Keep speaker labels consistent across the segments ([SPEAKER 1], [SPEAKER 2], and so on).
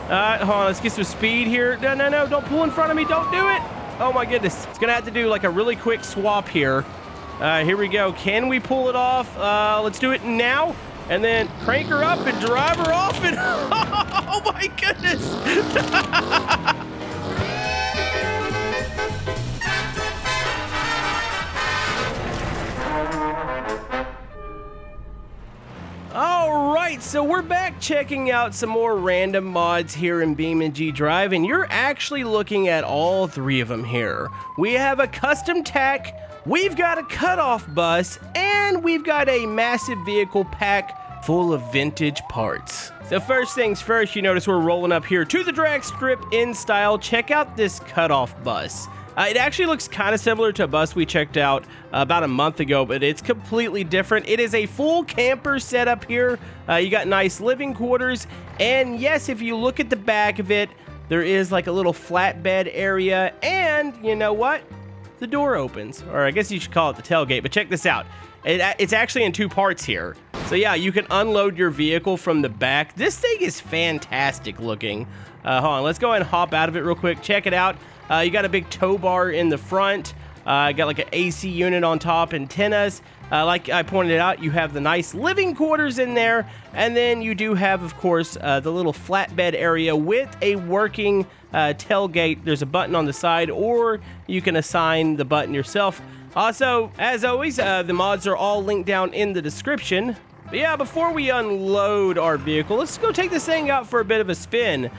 [SPEAKER 1] Hold on, let's get some speed here. No, don't pull in front of me. Don't do it. Oh my goodness. It's gonna have to do like a really quick swap here. Here we go. Can we pull it off? Let's do it now. And then crank her up and drive her off and oh my goodness. All right, so we're back checking out some more random mods here in BeamNG Drive, and you're actually looking at all three of them here. We have a custom tach, we've got a cutoff bus, and we've got a massive vehicle pack full of vintage parts. So first things first, you notice we're rolling up here to the drag strip in style. Check out this cutoff bus. It actually looks kind of similar to a bus we checked out about a month ago, but it's completely different. It is a full camper setup here. You got nice living quarters, and yes, if you look at the back of it, there is like a little flatbed area, and you know what? The door opens, or I guess you should call it the tailgate, but check this out. It's actually in two parts here. So yeah, you can unload your vehicle from the back. This thing is fantastic looking. Hold on, let's go ahead and hop out of it real quick. Check it out. You got a big tow bar in the front. Got like an AC unit on top, antennas. Like I pointed out, you have the nice living quarters in there. And then you do have, of course, the little flatbed area with a working tailgate. There's a button on the side, or you can assign the button yourself. Also, as always, the mods are all linked down in the description. But yeah, before we unload our vehicle, let's go take this thing out for a bit of a spin.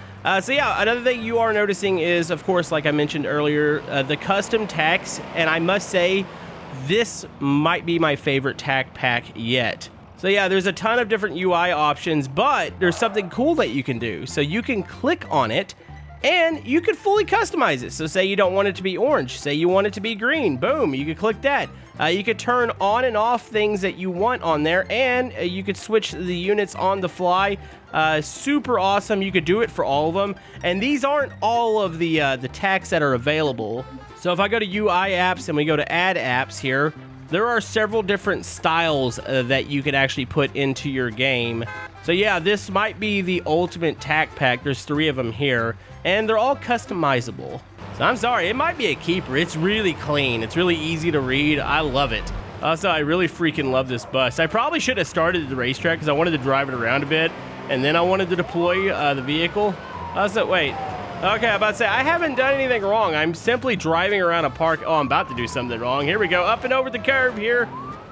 [SPEAKER 1] So yeah, another thing you are noticing is, of course, like I mentioned earlier, the custom tachs, and I must say, this might be my favorite tach pack yet. So yeah, there's a ton of different UI options, but there's something cool that you can do. So you can click on it, and you could fully customize it. So say you don't want it to be orange, say you want it to be green, boom, you could click that. You could turn on and off things that you want on there, and you could switch the units on the fly. Super awesome. You could do it for all of them. And these aren't all of the tachs that are available. So if I go to UI apps and we go to add apps here, there are several different styles that you can actually put into your game. So yeah, this might be the ultimate tach pack. There's 3 of them here, and they're all customizable. So I'm sorry, it might be a keeper. It's really clean. It's really easy to read. I love it. Also, I really freaking love this bus. I probably should have started at the racetrack because I wanted to drive it around a bit, and then I wanted to deploy the vehicle. Also, wait. Okay, I'm about to say, I haven't done anything wrong. I'm simply driving around a park. Oh, I'm about to do something wrong. Here we go, up and over the curve here.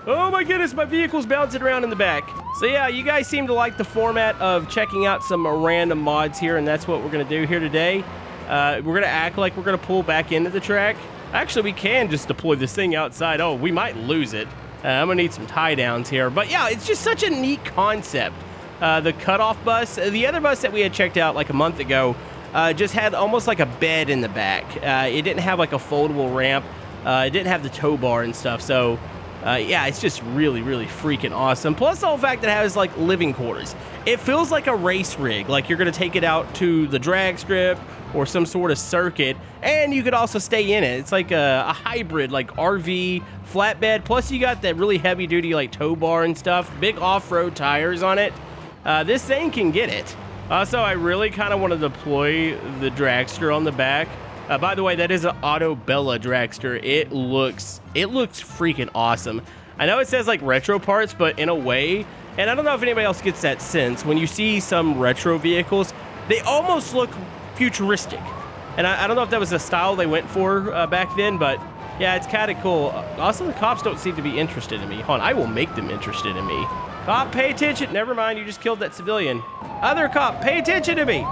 [SPEAKER 1] Oh my goodness, my vehicle's bouncing around in the back. So yeah, you guys seem to like the format of checking out some random mods here, and that's what we're gonna do here today. We're gonna act like we're gonna pull back into the track. Actually, we can just deploy this thing outside. Oh, we might lose it. I'm gonna need some tie downs here. But yeah, it's just such a neat concept. The cutoff bus, the other bus that we had checked out like a month ago, just had almost like a bed in the back. It didn't have like a foldable ramp. It didn't have the tow bar and stuff. So yeah, it's just really, really freaking awesome. Plus the whole fact that it has like living quarters. It feels like a race rig, like you're gonna take it out to the drag strip or some sort of circuit, and you could also stay in it. It's like a hybrid, like RV flatbed. Plus you got that really heavy duty like tow bar and stuff, big off-road tires on it. This thing can get it. Also, I really kind of want to deploy the dragster on the back. By the way, that is an Autobella dragster. It looks freaking awesome. I know it says like retro parts, but in a way, and I don't know if anybody else gets that sense, when you see some retro vehicles, they almost look futuristic. And I don't know if that was the style they went for back then, but yeah, it's kind of cool. Also, the cops don't seem to be interested in me. Hold on, I will make them interested in me. Cop, pay attention. Never mind, you just killed that civilian. Other cop, pay attention to me.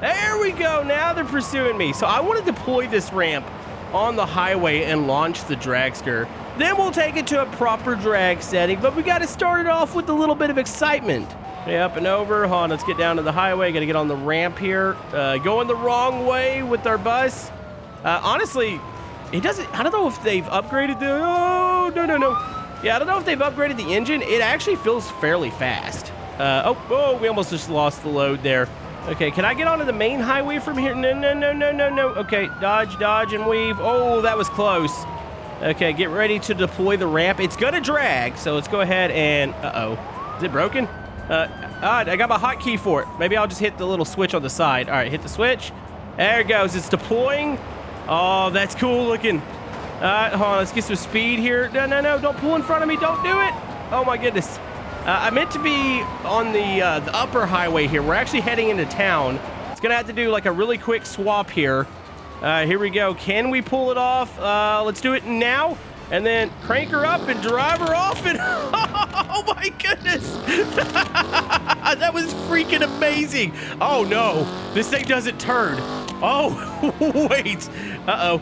[SPEAKER 1] There we go, now they're pursuing me. So I want to deploy this ramp on the highway and launch the dragster. Then we'll take it to a proper drag setting, but we got to start it off with a little bit of excitement. Okay, up and over. Hold on, let's get down to the highway. Got to get on the ramp here. Going the wrong way with our bus. Honestly, it doesn't, I don't know if they've upgraded the, oh, no. Yeah, I don't know if they've upgraded the engine. It actually feels fairly fast. Oh, we almost just lost the load there. Okay, can I get onto the main highway from here? No. Okay, dodge, and weave. Oh, that was close. Okay, get ready to deploy the ramp. It's gonna drag, so let's go ahead and, uh-oh. Is it broken? I got my hotkey for it. Maybe I'll just hit the little switch on the side. All right, hit the switch. There it goes. It's deploying. Oh, that's cool looking. Hold on, let's get some speed here. No, don't pull in front of me. Don't do it. Oh my goodness. I meant to be on the upper highway here. We're actually heading into town. It's gonna have to do like a really quick swap here. Here we go. Can we pull it off? Let's do it now. And then crank her up and drive her off and oh my goodness. That was freaking amazing. Oh no, this thing doesn't turn. Oh, wait. Uh-oh.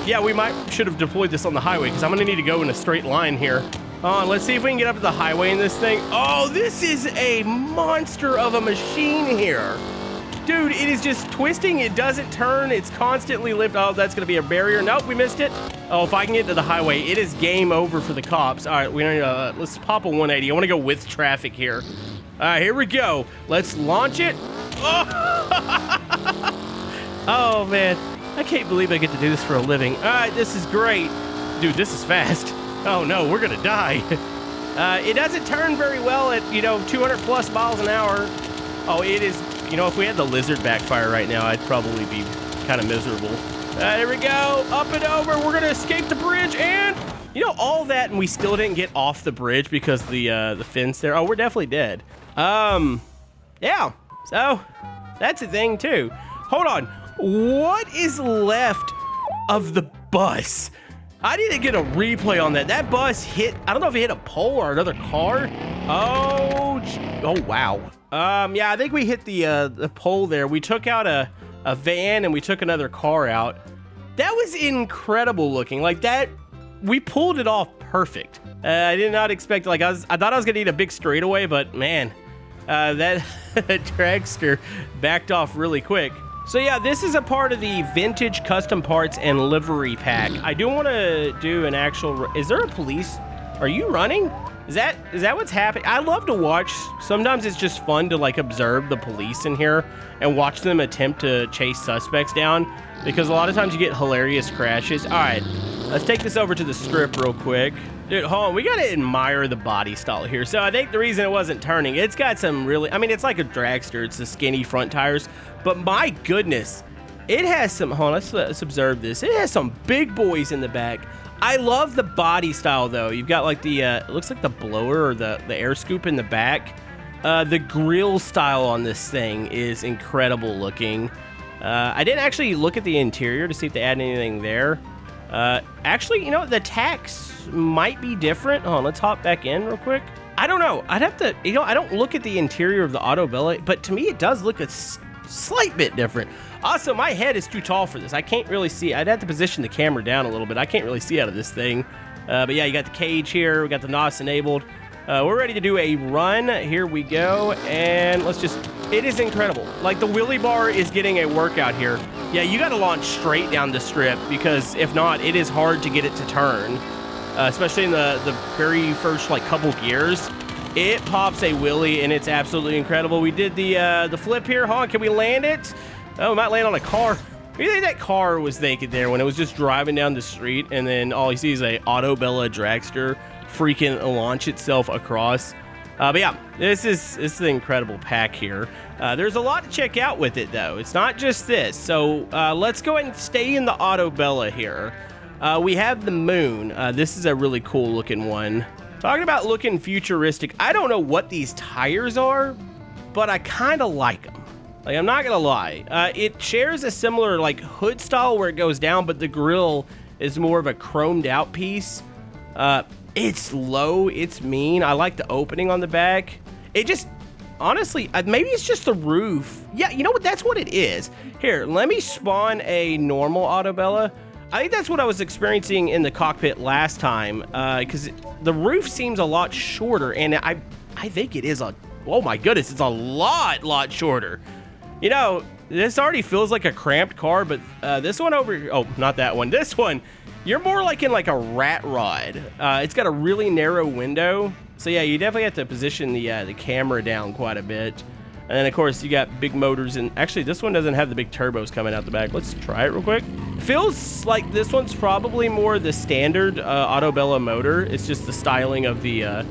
[SPEAKER 1] Yeah, we should have deployed this on the highway because I'm gonna need to go in a straight line here. Let's see if we can get up to the highway in this thing. Oh, this is a monster of a machine here. Dude, it is just twisting. It doesn't turn. It's constantly lifting. Oh, that's going to be a barrier. Nope, we missed it. Oh, if I can get to the highway, it is game over for the cops. All right, we need let's pop a 180. I want to go with traffic here. All right, here we go. Let's launch it. Oh, oh man. I can't believe I get to do this for a living. All right, this is great. Dude, this is fast. Oh, no, we're going to die. It doesn't turn very well at, 200 plus miles an hour. Oh, it is... if we had the lizard backfire right now, I'd probably be kind of miserable. Here we go. Up and over. We're going to escape the bridge. And, all that, and we still didn't get off the bridge because the fence there. Oh, we're definitely dead. Yeah. So, that's a thing, too. Hold on. What is left of the bus? I need to get a replay on that. That bus hit, I don't know if it hit a pole or another car. Oh, wow. Yeah, I think we hit the pole there. We took out a van and we took another car out. That was incredible looking. Like that, we pulled it off perfect. I did not expect, I thought I was gonna need a big straightaway, but man, that dragster backed off really quick. So yeah, this is a part of the vintage custom parts and livery pack. I do want to do an actual, is there a police? Are you running? Is that what's happening? I love to watch. Sometimes it's just fun to observe the police in here and watch them attempt to chase suspects down because a lot of times you get hilarious crashes. All right, let's take this over to the strip real quick. Dude, hold on, we gotta admire the body style here. So I think the reason it wasn't turning, it's got some really, it's like a dragster, it's the skinny front tires, but my goodness, it has some, hold on, let's observe this. It has some big boys in the back. I love the body style though. You've got it looks like the blower or the air scoop in the back. The grill style on this thing is incredible looking. I didn't actually look at the interior to see if they add anything there. Actually, the tacks might be different. Hold on, let's hop back in real quick. I don't know. I'd have to, I don't look at the interior of the Autobella, but to me it does look a slight bit different. Also, my head is too tall for this. I can't really see. I'd have to position the camera down a little bit. I can't really see out of this thing. But yeah, you got the cage here. We got the NOS enabled. We're ready to do a run. Here we go. And let's just, it is incredible. Like the wheelie bar is getting a workout here. Yeah, you got to launch straight down the strip because if not, it is hard to get it to turn. Especially in the very first couple gears. It pops a wheelie and it's absolutely incredible. We did the flip here. Huh? Can we land it? Oh, we might land on a car. What do you think that car was thinking there when it was just driving down the street and then all you see is a Autobella dragster freaking launch itself across? But yeah, this is an incredible pack here. There's a lot to check out with it though. It's not just this. So let's go ahead and stay in the Autobella here. We have the moon. This is a really cool looking one. Talking about looking futuristic, I don't know what these tires are, but I kind of like them. I'm not gonna lie. It shares a similar hood style where it goes down, but the grill is more of a chromed out piece. It's low, it's mean. I like the opening on the back. It just, honestly, maybe it's just the roof. Yeah, you know what? That's what it is. Here, let me spawn a normal Autobella. I think that's what I was experiencing in the cockpit last time, because the roof seems a lot shorter, and I think it is oh my goodness, it's a lot shorter. This already feels like a cramped car, but this one over, oh, not that one. This one, you're more in a rat rod. It's got a really narrow window. So yeah, you definitely have to position the camera down quite a bit. And then of course you got big motors, and actually this one doesn't have the big turbos coming out the back. Let's try it real quick. Feels like this one's probably more the standard Autobella motor. It's just the styling of the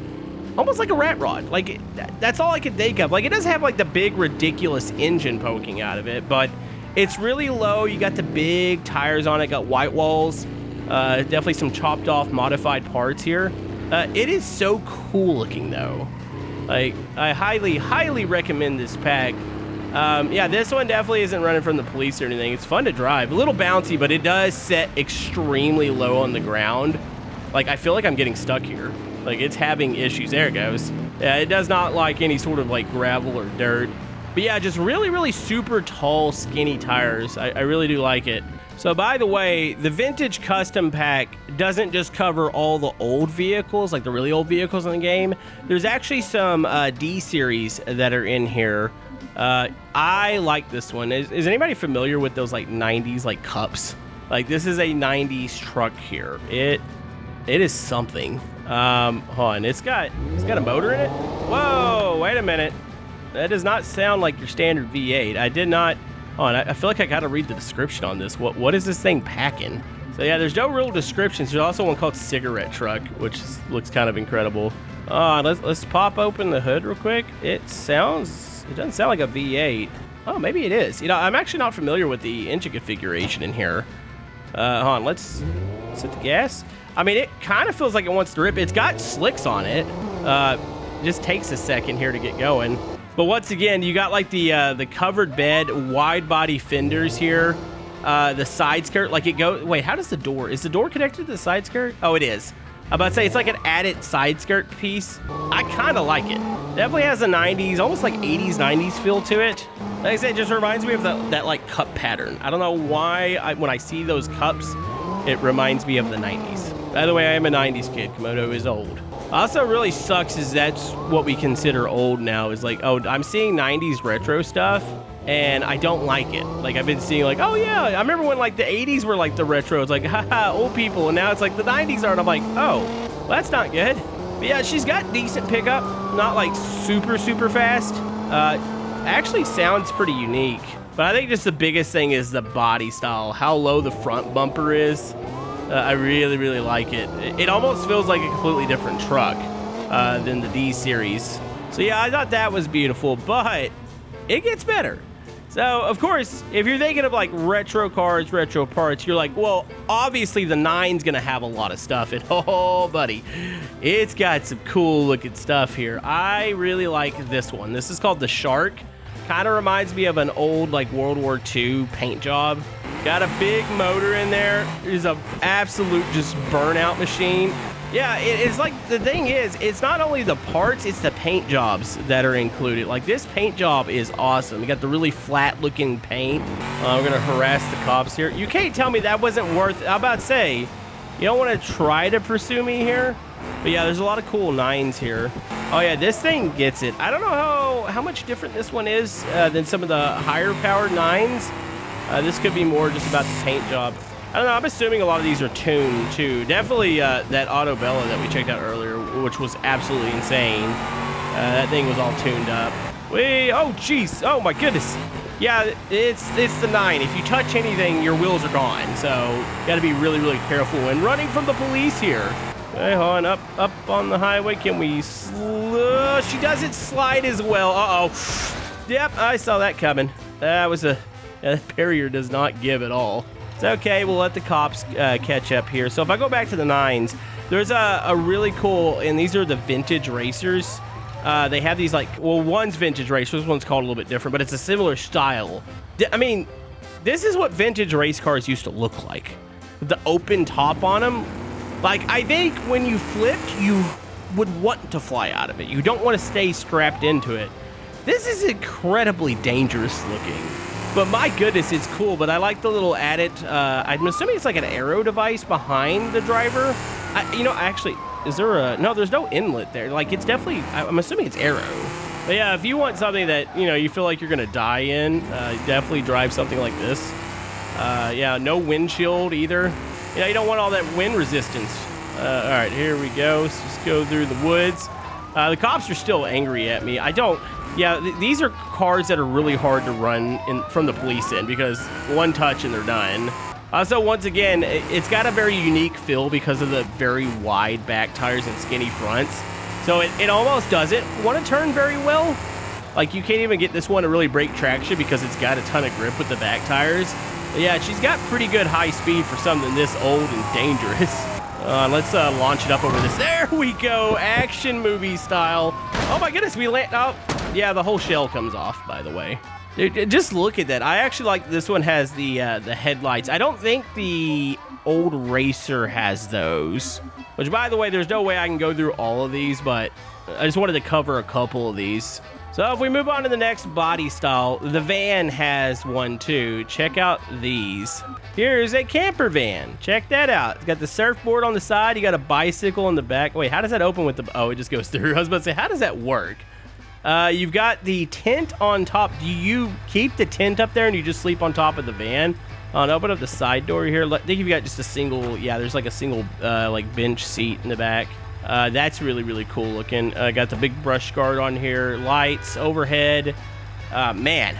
[SPEAKER 1] almost like a rat rod. Like, that's all I could think of. Like, it doesn't have like the big ridiculous engine poking out of it, but it's really low. You got the big tires on it, got white walls, definitely some chopped off modified parts here. It is so cool looking though. Like, I highly recommend this pack. Yeah, this one definitely isn't running from the police or anything. It's fun to drive, a little bouncy, but it does set extremely low on the ground. Like, I feel like I'm getting stuck here. Like, it's having issues. There it goes. Yeah, it does not like any sort of like gravel or dirt. But yeah, just really super tall, skinny tires. I really do like it. So by the way, the vintage custom pack doesn't just cover all the old vehicles, like the really old vehicles in the game. There's actually some D series that are in here. I like this one. Is anybody familiar with those like 90s like cups? Like, this is a 90s truck here. It is something. Hold on, it's got a motor in it. Whoa, wait a minute. That does not sound like your standard V8. I did not. Oh, and I feel like I got to read the description on this. What is this thing packing? So yeah, there's no real descriptions. There's also one called Cigarette Truck, which looks kind of incredible. Let's pop open the hood real quick. It doesn't sound like a V8. Oh, maybe it is. You know, I'm actually not familiar with the engine configuration in here. Hold on, let's hit the gas. I mean, it kind of feels like it wants to rip. It's got slicks on it. Just takes a second here to get going. But once again, you got like the covered bed, wide body fenders here, the side skirt. Like, it goes. Wait, how does the door? Is the door connected to the side skirt? Oh, it is. I'm about to say it's like an added side skirt piece. I kind of like it. Definitely has a 90s, almost like 80s, 90s feel to it. Like I said, it just reminds me of that like cup pattern. I don't know why when I see those cups, it reminds me of the 90s. By the way, I am a 90s kid. Camodo is old. Also really sucks is that's what we consider old now, is like, oh, I'm seeing 90s retro stuff and I don't like it. Like, I've been seeing like, oh yeah, I remember when like the 80s were like the retro. It's like, haha, old people. And now it's like the 90s are, and I'm like, oh, well, that's not good. But yeah, she's got decent pickup, not like super fast. Actually sounds pretty unique. But I think just the biggest thing is the body style, how low the front bumper is. I really like it. It almost feels like a completely different truck than the D series. So yeah, I thought that was beautiful, but it gets better. So of course, if you're thinking of like retro cars, retro parts, you're like, well, obviously the 9's gonna have a lot of stuff. And oh, buddy, it's got some cool looking stuff here. I really like this one. This is called the Shark. Kind of reminds me of an old like World War II paint job. Got a big motor in there. It's an absolute just burnout machine. Yeah, it's like, the thing is, it's not only the parts, it's the paint jobs that are included. Like, this paint job is awesome. You got the really flat looking paint. We're gonna harass the cops here. You can't tell me that wasn't worth it. I'm about to say, you don't want to try to pursue me here. But yeah, there's a lot of cool 9s here. Oh yeah, this thing gets it. I don't know how much different this one is than some of the higher powered 9s. This could be more just about the paint job. I don't know, I'm assuming a lot of these are tuned too. Definitely that Autobella that we checked out earlier, which was absolutely insane. That thing was all tuned up. Oh jeez, oh my goodness. Yeah, it's the 9. If you touch anything, your wheels are gone. So you gotta be really careful. And running from the police here. Okay, hold on, up on the highway. Can we she doesn't slide as well. Uh-oh. Yep, I saw that coming. That was that barrier does not give at all. It's okay, we'll let the cops catch up here. So if I go back to the 9s, there's a really cool, and these are the vintage racers. They have these like, well, one's vintage racer, this one's called a little bit different, but it's a similar style. I mean, this is what vintage race cars used to look like. The open top on them. Like, I think when you flipped, you would want to fly out of it. You don't want to stay strapped into it. This is incredibly dangerous looking. But my goodness, it's cool. But I like the little added, I'm assuming it's like an aero device behind the driver. Actually, is there a, no, there's no inlet there. Like, it's definitely, I'm assuming it's aero. But yeah, if you want something that, you feel like you're going to die in, definitely drive something like this. Yeah, no windshield either. You don't want all that wind resistance. All right, here we go. Let's just go through the woods. The cops are still angry at me. These are cars that are really hard to run from the police in, because one touch and they're done. Also, once again, it's got a very unique feel because of the very wide back tires and skinny fronts. So it almost doesn't want to turn very well. Like, you can't even get this one to really break traction because it's got a ton of grip with the back tires. But yeah, she's got pretty good high speed for something this old and dangerous. Let's launch it up over this. There we go, action movie style. Oh my goodness, we land. Oh, yeah, the whole shell comes off, by the way. Dude, just look at that. I actually like this one has the headlights. I don't think the old Racer has those. Which, by the way, there's no way I can go through all of these, but I just wanted to cover a couple of these. So if we move on to the next body style, the van has one too. Check out these. Here's a camper van. Check that out. It's got the surfboard on the side. You got a bicycle in the back. Wait, how does that open with the... Oh, it just goes through. I was about to say, how does that work? You've got the tent on top. Do you keep the tent up there and you just sleep on top of the van? Open up the side door here. I think you've got just a single... Yeah, there's like a single like bench seat in the back. That's really, really cool looking. Got the big brush guard on here. Lights, overhead. Man.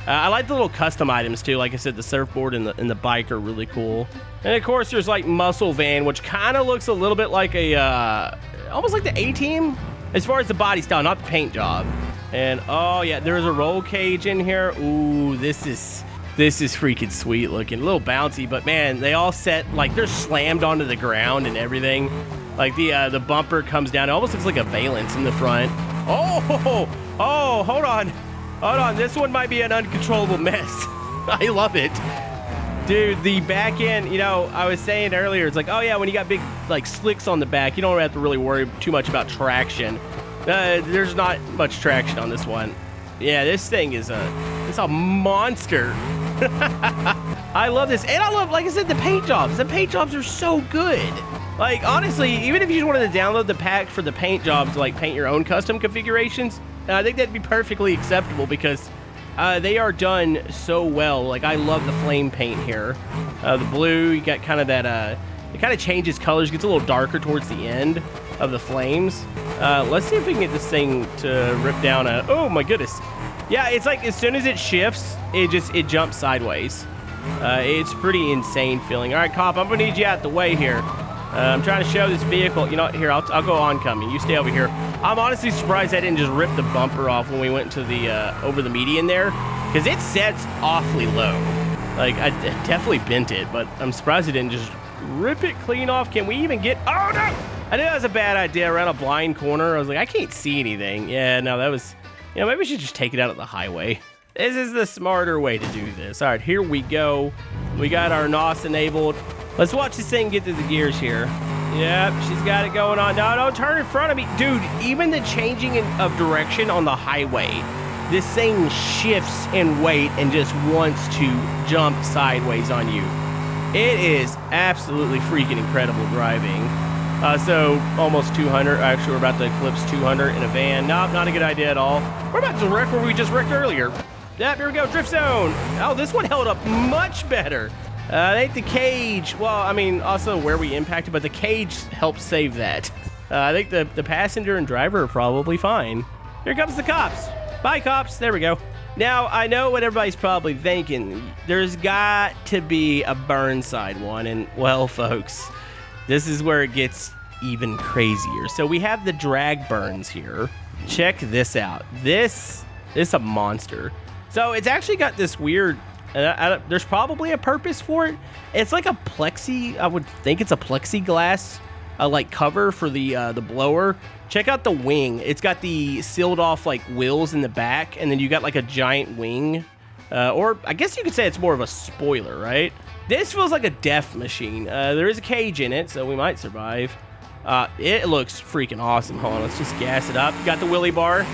[SPEAKER 1] I like the little custom items too. Like I said, the surfboard and the bike are really cool. And of course, there's like muscle van, which kind of looks a little bit like a... almost like the A-Team. As far as the body style, not the paint job. And, oh yeah, there's a roll cage in here. Ooh, this is freaking sweet looking. A little bouncy, but man, they all set, like, they're slammed onto the ground and everything. Like, the bumper comes down. It almost looks like a valance in the front. Oh, hold on. Hold on, this one might be an uncontrollable mess. I love it. Dude, the back end, you know, I was saying earlier, it's like, oh yeah, when you got big, like, slicks on the back, you don't have to really worry too much about traction. There's not much traction on this one. Yeah, this thing is it's a monster. I love this. And I love, like I said, the paint jobs. The paint jobs are so good. Like, honestly, even if you just wanted to download the pack for the paint jobs to, like, paint your own custom configurations, I think that'd be perfectly acceptable because they are done so well. Like, I love the flame paint here. The blue, you got kind of that, it kind of changes colors, gets a little darker towards the end of the flames. Let's see if we can get this thing to rip down oh my goodness. Yeah, it's like as soon as it shifts, it jumps sideways. It's pretty insane feeling. All right, cop, I'm gonna need you out the way here. I'm trying to show this vehicle. You know, here, I'll go oncoming. You stay over here. I'm honestly surprised I didn't just rip the bumper off when we went to the over the median there, because it sets awfully low. Like, I definitely bent it, but I'm surprised it didn't just rip it clean off. Can we even get... Oh, no! I knew that was a bad idea around a blind corner. I was like, I can't see anything. Yeah, no, that was... You know, maybe we should just take it out of the highway. This is the smarter way to do this. All right, here we go. We got our NOS enabled. Let's watch this thing get through the gears here. Yep, she's got it going on. No, don't turn in front of me. Dude, even the changing of direction on the highway, this thing shifts in weight and just wants to jump sideways on you. It is absolutely freaking incredible driving. So almost 200. Actually, we're about to eclipse 200 in a van. Nope, not a good idea at all. We're about to wreck where we just wrecked earlier. Yep, here we go, drift zone. Oh, this one held up much better. I think the cage, well, I mean, also where we impacted, but the cage helped save that. I think the passenger and driver are probably fine. Here comes the cops. Bye, cops. There we go. Now, I know what everybody's probably thinking. There's got to be a Burnside one, and, well, folks, this is where it gets even crazier. So we have the drag burns here. Check this out. This is a monster. So it's actually got this weird... there's probably a purpose for it. It's like a I would think it's a plexiglass like cover for the blower. Check out the wing. It's got the sealed off like wheels in the back, and then you got like a giant wing. Or I guess you could say it's more of a spoiler, right? This feels like a death machine. There is a cage in it, so we might survive. It looks freaking awesome. Hold on, let's just gas it up. Got the wheelie bar.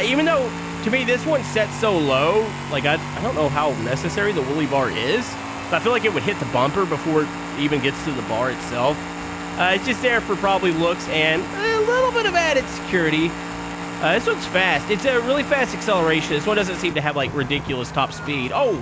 [SPEAKER 1] Even though, to me, this one sets so low, like, I don't know how necessary the wheelie bar is, but I feel like it would hit the bumper before it even gets to the bar itself. It's just there for probably looks and a little bit of added security. This one's fast. It's a really fast acceleration. This one doesn't seem to have, like, ridiculous top speed. Oh,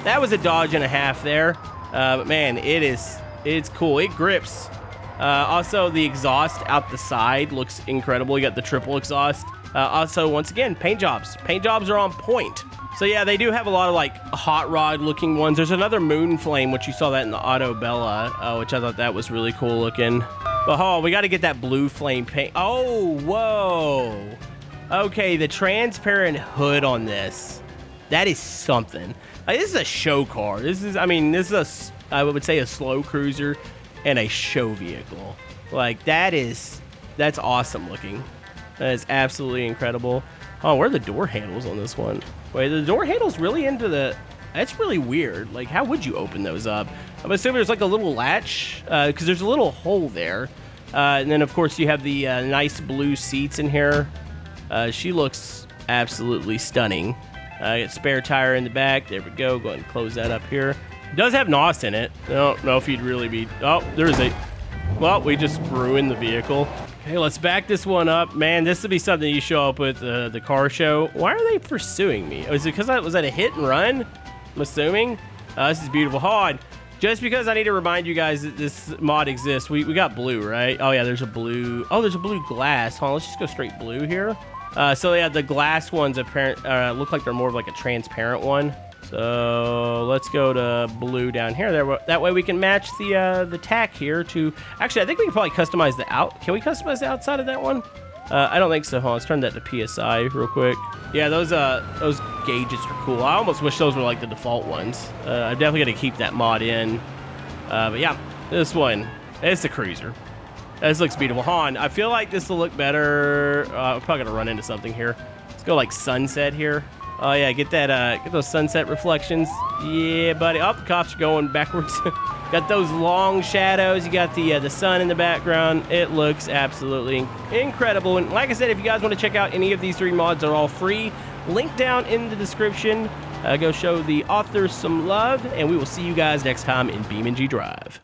[SPEAKER 1] that was a dodge and a half there. But, man, it's cool. It grips. Also, the exhaust out the side looks incredible. You got the triple exhaust. Also, once again, paint jobs. Paint jobs are on point. So yeah, they do have a lot of like hot rod looking ones. There's another moon flame, which you saw that in the Autobella, which I thought that was really cool looking. But hold on, we got to get that blue flame paint. Oh, whoa. Okay, the transparent hood on this. That is something. This is a show car. This is, I mean, this is I would say a slow cruiser and a show vehicle. Like, that's awesome looking. That is absolutely incredible. Oh, where are the door handles on this one? Wait, the door handles really into the... That's really weird. Like, how would you open those up? I'm assuming there's like a little latch, because there's a little hole there. And then, of course, you have the nice blue seats in here. She looks absolutely stunning. Got spare tire in the back. There we go. Go ahead and close that up here. It does have NOS in it. I don't know if you'd really be... Oh, there's a... Well, we just ruined the vehicle. Okay, let's back this one up. Man, this would be something you show up with the car show. Why are they pursuing me? Is it because was that a hit and run? I'm assuming. This is beautiful. Hold on. Just because I need to remind you guys that this mod exists. We got blue, right? Oh, yeah, there's a blue. Oh, there's a blue glass. Hold on, let's just go straight blue here. So, yeah, the glass ones look like they're more of like a transparent one. So let's go to blue down here. That way we can match the tack here to... Actually, I think we can probably customize the Can we customize the outside of that one? I don't think so. Hold on, let's turn that to PSI real quick. Yeah, those gauges are cool. I almost wish those were like the default ones. I'm definitely going to keep that mod in. But yeah, this one, it's the cruiser. This looks beautiful. Hold on, I feel like this will look better. I'm probably going to run into something here. Let's go like sunset here. Oh yeah, get those sunset reflections. Yeah, buddy. Oh, the cops are going backwards. Got those long shadows. You got the sun in the background. It looks absolutely incredible. And like I said, if you guys want to check out any of these 3 mods, they're all free. Link down in the description. Go show the authors some love, and we will see you guys next time in BeamNG Drive.